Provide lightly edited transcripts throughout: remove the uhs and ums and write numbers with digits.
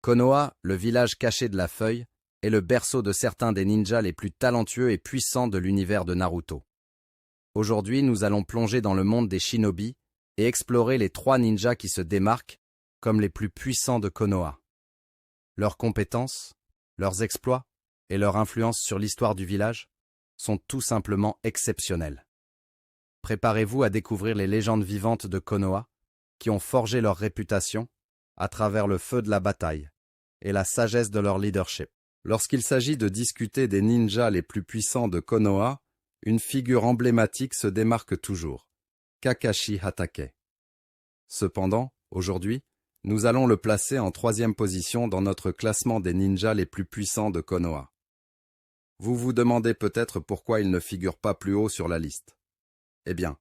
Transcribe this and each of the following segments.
Konoha, le village caché de la feuille, est le berceau de certains des ninjas les plus talentueux et puissants de l'univers de Naruto. Aujourd'hui, nous allons plonger dans le monde des shinobi et explorer les 3 ninjas qui se démarquent comme les plus puissants de Konoha. Leurs compétences, leurs exploits et leur influence sur l'histoire du village sont tout simplement exceptionnels. Préparez-vous à découvrir les légendes vivantes de Konoha qui ont forgé leur réputation à travers le feu de la bataille et la sagesse de leur leadership. Lorsqu'il s'agit de discuter des ninjas les plus puissants de Konoha, une figure emblématique se démarque toujours, Kakashi Hatake. Cependant, aujourd'hui, nous allons le placer en 3e position dans notre classement des ninjas les plus puissants de Konoha. Vous vous demandez peut-être pourquoi il ne figure pas plus haut sur la liste. Eh bien,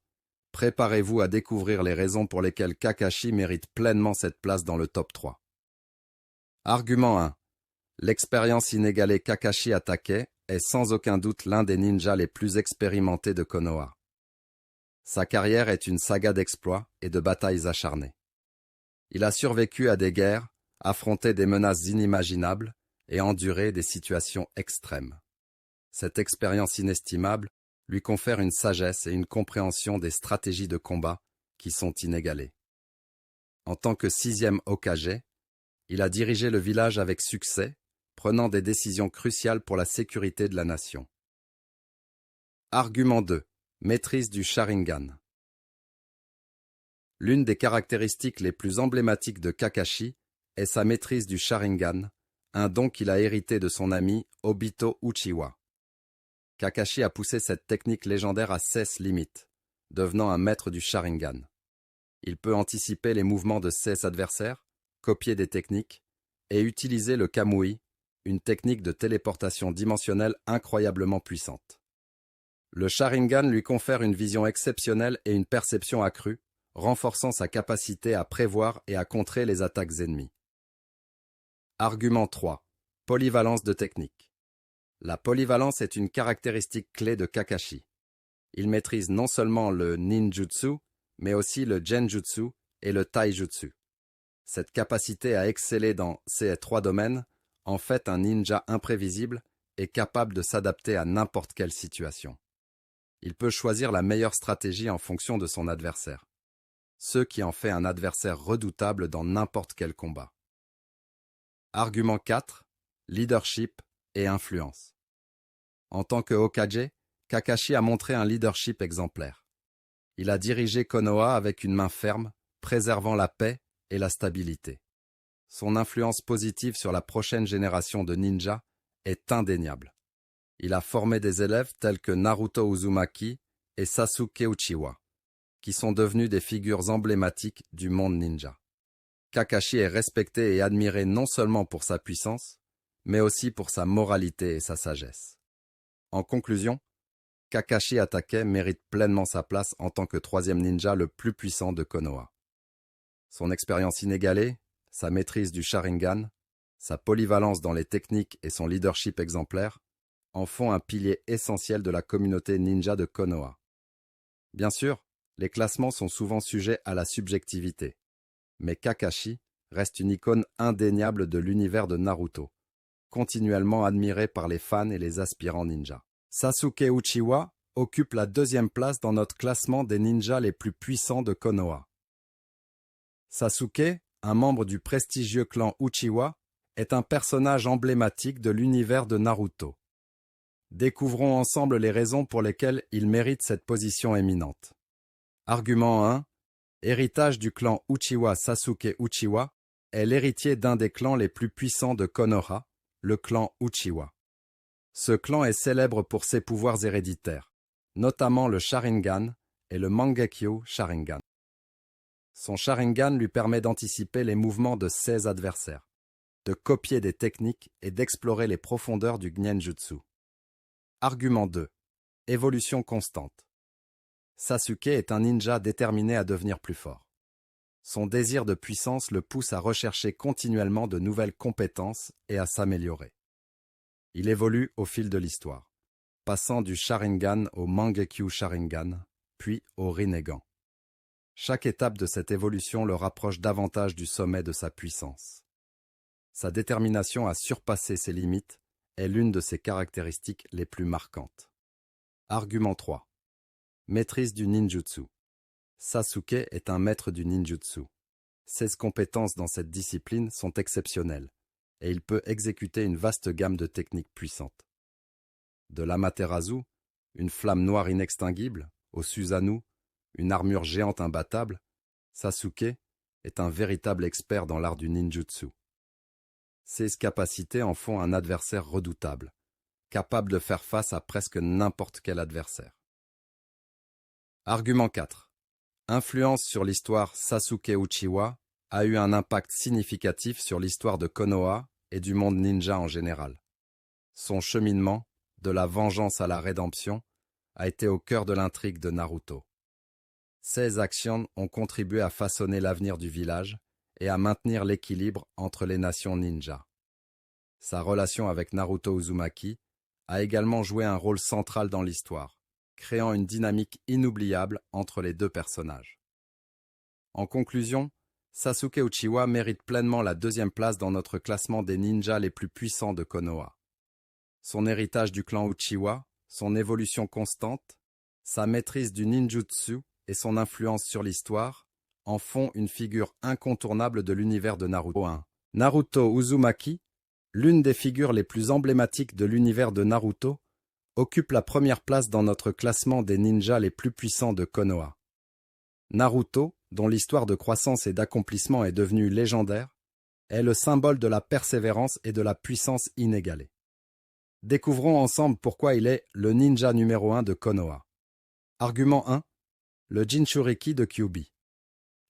préparez-vous à découvrir les raisons pour lesquelles Kakashi mérite pleinement cette place dans le top 3. Argument 1. L'expérience inégalée Kakashi Hatake est sans aucun doute l'un des ninjas les plus expérimentés de Konoha. Sa carrière est une saga d'exploits et de batailles acharnées. Il a survécu à des guerres, affronté des menaces inimaginables et enduré des situations extrêmes. Cette expérience inestimable lui confère une sagesse et une compréhension des stratégies de combat qui sont inégalées. En tant que 6e Hokage, il a dirigé le village avec succès, prenant des décisions cruciales pour la sécurité de la nation. Argument 2. Maîtrise du Sharingan. L'une des caractéristiques les plus emblématiques de Kakashi est sa maîtrise du Sharingan, un don qu'il a hérité de son ami Obito Uchiwa. Kakashi a poussé cette technique légendaire à ses limites, devenant un maître du Sharingan. Il peut anticiper les mouvements de ses adversaires, copier des techniques et utiliser le Kamui, une technique de téléportation dimensionnelle incroyablement puissante. Le Sharingan lui confère une vision exceptionnelle et une perception accrue, renforçant sa capacité à prévoir et à contrer les attaques ennemies. Argument 3. Polyvalence de technique. La polyvalence est une caractéristique clé de Kakashi. Il maîtrise non seulement le ninjutsu, mais aussi le genjutsu et le taijutsu. Cette capacité à exceller dans ces 3 domaines en fait un ninja imprévisible et capable de s'adapter à n'importe quelle situation. Il peut choisir la meilleure stratégie en fonction de son adversaire, ce qui en fait un adversaire redoutable dans n'importe quel combat. Argument 4. Leadership et influence. En tant que Hokage, Kakashi a montré un leadership exemplaire. Il a dirigé Konoha avec une main ferme, préservant la paix et la stabilité. Son influence positive sur la prochaine génération de ninjas est indéniable. Il a formé des élèves tels que Naruto Uzumaki et Sasuke Uchiwa, qui sont devenus des figures emblématiques du monde ninja. Kakashi est respecté et admiré non seulement pour sa puissance, mais aussi pour sa moralité et sa sagesse. En conclusion, Kakashi Hatake mérite pleinement sa place en tant que 3e ninja le plus puissant de Konoha. Son expérience inégalée, sa maîtrise du Sharingan, sa polyvalence dans les techniques et son leadership exemplaire en font un pilier essentiel de la communauté ninja de Konoha. Bien sûr, les classements sont souvent sujets à la subjectivité, mais Kakashi reste une icône indéniable de l'univers de Naruto, continuellement admiré par les fans et les aspirants ninjas. Sasuke Uchiwa occupe la 2e place dans notre classement des ninjas les plus puissants de Konoha. Sasuke, un membre du prestigieux clan Uchiwa, est un personnage emblématique de l'univers de Naruto. Découvrons ensemble les raisons pour lesquelles il mérite cette position éminente. Argument 1. Héritage du clan Uchiwa. Sasuke Uchiwa est l'héritier d'un des clans les plus puissants de Konoha, le clan Uchiwa. Ce clan est célèbre pour ses pouvoirs héréditaires, notamment le Sharingan et le Mangekyo Sharingan. Son Sharingan lui permet d'anticiper les mouvements de ses adversaires, de copier des techniques et d'explorer les profondeurs du Genjutsu. Argument 2. Évolution constante. Sasuke est un ninja déterminé à devenir plus fort. Son désir de puissance le pousse à rechercher continuellement de nouvelles compétences et à s'améliorer. Il évolue au fil de l'histoire, passant du Sharingan au Mangekyo Sharingan, puis au Rinnegan. Chaque étape de cette évolution le rapproche davantage du sommet de sa puissance. Sa détermination à surpasser ses limites est l'une de ses caractéristiques les plus marquantes. Argument 3. Maîtrise du ninjutsu. Sasuke est un maître du ninjutsu. Ses compétences dans cette discipline sont exceptionnelles, et il peut exécuter une vaste gamme de techniques puissantes. De l'Amaterasu, une flamme noire inextinguible, au Susanoo, une armure géante imbattable, Sasuke est un véritable expert dans l'art du ninjutsu. Ses capacités en font un adversaire redoutable, capable de faire face à presque n'importe quel adversaire. Argument 4. Influence sur l'histoire. Sasuke Uchiwa a eu un impact significatif sur l'histoire de Konoha et du monde ninja en général. Son cheminement, de la vengeance à la rédemption, a été au cœur de l'intrigue de Naruto. Ses actions ont contribué à façonner l'avenir du village et à maintenir l'équilibre entre les nations ninja. Sa relation avec Naruto Uzumaki a également joué un rôle central dans l'histoire, créant une dynamique inoubliable entre les deux personnages. En conclusion, Sasuke Uchiwa mérite pleinement la 2e place dans notre classement des ninjas les plus puissants de Konoha. Son héritage du clan Uchiwa, son évolution constante, sa maîtrise du ninjutsu et son influence sur l'histoire en font une figure incontournable de l'univers de Naruto. 1. Naruto Uzumaki, l'une des figures les plus emblématiques de l'univers de Naruto, occupe la 1re place dans notre classement des ninjas les plus puissants de Konoha. Naruto, dont l'histoire de croissance et d'accomplissement est devenue légendaire, est le symbole de la persévérance et de la puissance inégalée. Découvrons ensemble pourquoi il est le ninja numéro 1 de Konoha. Argument 1. Le Jinchuriki de Kyuubi.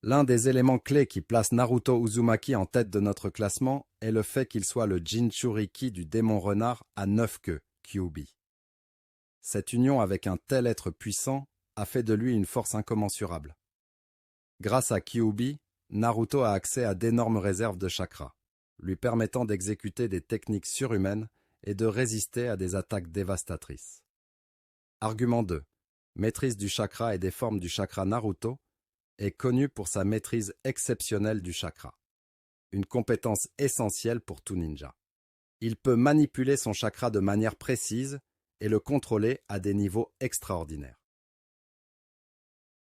L'un des éléments clés qui place Naruto Uzumaki en tête de notre classement est le fait qu'il soit le Jinchuriki du démon renard à 9 queues, Kyuubi. Cette union avec un tel être puissant a fait de lui une force incommensurable. Grâce à Kyuubi, Naruto a accès à d'énormes réserves de chakra, lui permettant d'exécuter des techniques surhumaines et de résister à des attaques dévastatrices. Argument 2. Maîtrise du chakra et des formes du chakra. Naruto est connu pour sa maîtrise exceptionnelle du chakra, une compétence essentielle pour tout ninja. Il peut manipuler son chakra de manière précise et le contrôler à des niveaux extraordinaires.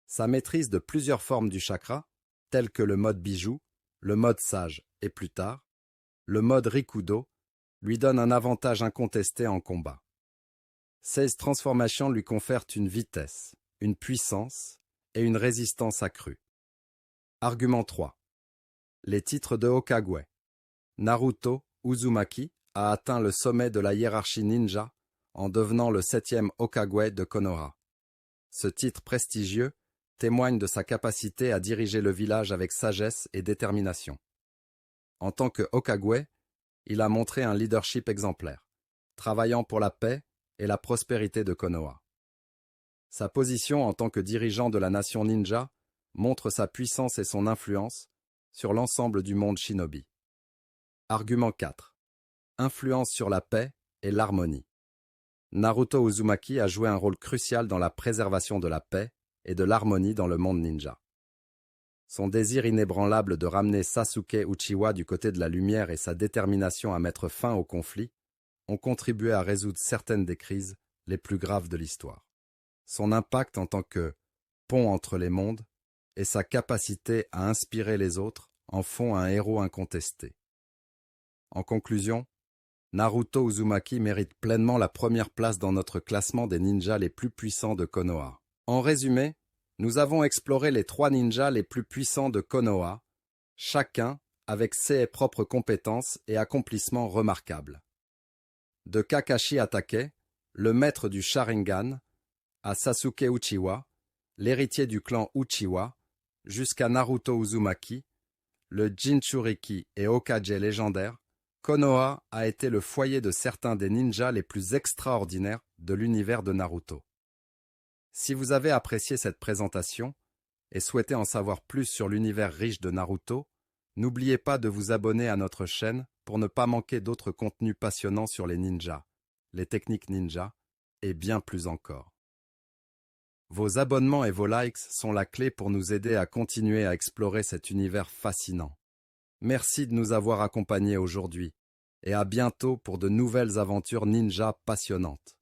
Sa maîtrise de plusieurs formes du chakra, telles que le mode bijou, le mode sage et plus tard, le mode Rikudo, lui donne un avantage incontesté en combat. Ces transformations lui confèrent une vitesse, une puissance et une résistance accrue. Argument 3. Les titres de Hokage. Naruto Uzumaki a atteint le sommet de la hiérarchie ninja en devenant le 7e Hokage de Konoha. Ce titre prestigieux témoigne de sa capacité à diriger le village avec sagesse et détermination. En tant que Hokage, il a montré un leadership exemplaire, travaillant pour la paix et la prospérité de Konoha. Sa position en tant que dirigeant de la nation ninja montre sa puissance et son influence sur l'ensemble du monde shinobi. Argument 4. Influence sur la paix et l'harmonie. Naruto Uzumaki a joué un rôle crucial dans la préservation de la paix et de l'harmonie dans le monde ninja. Son désir inébranlable de ramener Sasuke Uchiwa du côté de la lumière et sa détermination à mettre fin au conflit ont contribué à résoudre certaines des crises les plus graves de l'histoire. Son impact en tant que pont entre les mondes et sa capacité à inspirer les autres en font un héros incontesté. En conclusion, Naruto Uzumaki mérite pleinement la 1re place dans notre classement des ninjas les plus puissants de Konoha. En résumé, nous avons exploré les 3 ninjas les plus puissants de Konoha, chacun avec ses propres compétences et accomplissements remarquables. De Kakashi Hatake, le maître du Sharingan, à Sasuke Uchiwa, l'héritier du clan Uchiwa, jusqu'à Naruto Uzumaki, le Jinchuriki et Hokage légendaire, Konoha a été le foyer de certains des ninjas les plus extraordinaires de l'univers de Naruto. Si vous avez apprécié cette présentation et souhaitez en savoir plus sur l'univers riche de Naruto, n'oubliez pas de vous abonner à notre chaîne pour ne pas manquer d'autres contenus passionnants sur les ninjas, les techniques ninja et bien plus encore. Vos abonnements et vos likes sont la clé pour nous aider à continuer à explorer cet univers fascinant. Merci de nous avoir accompagnés aujourd'hui, et à bientôt pour de nouvelles aventures ninja passionnantes.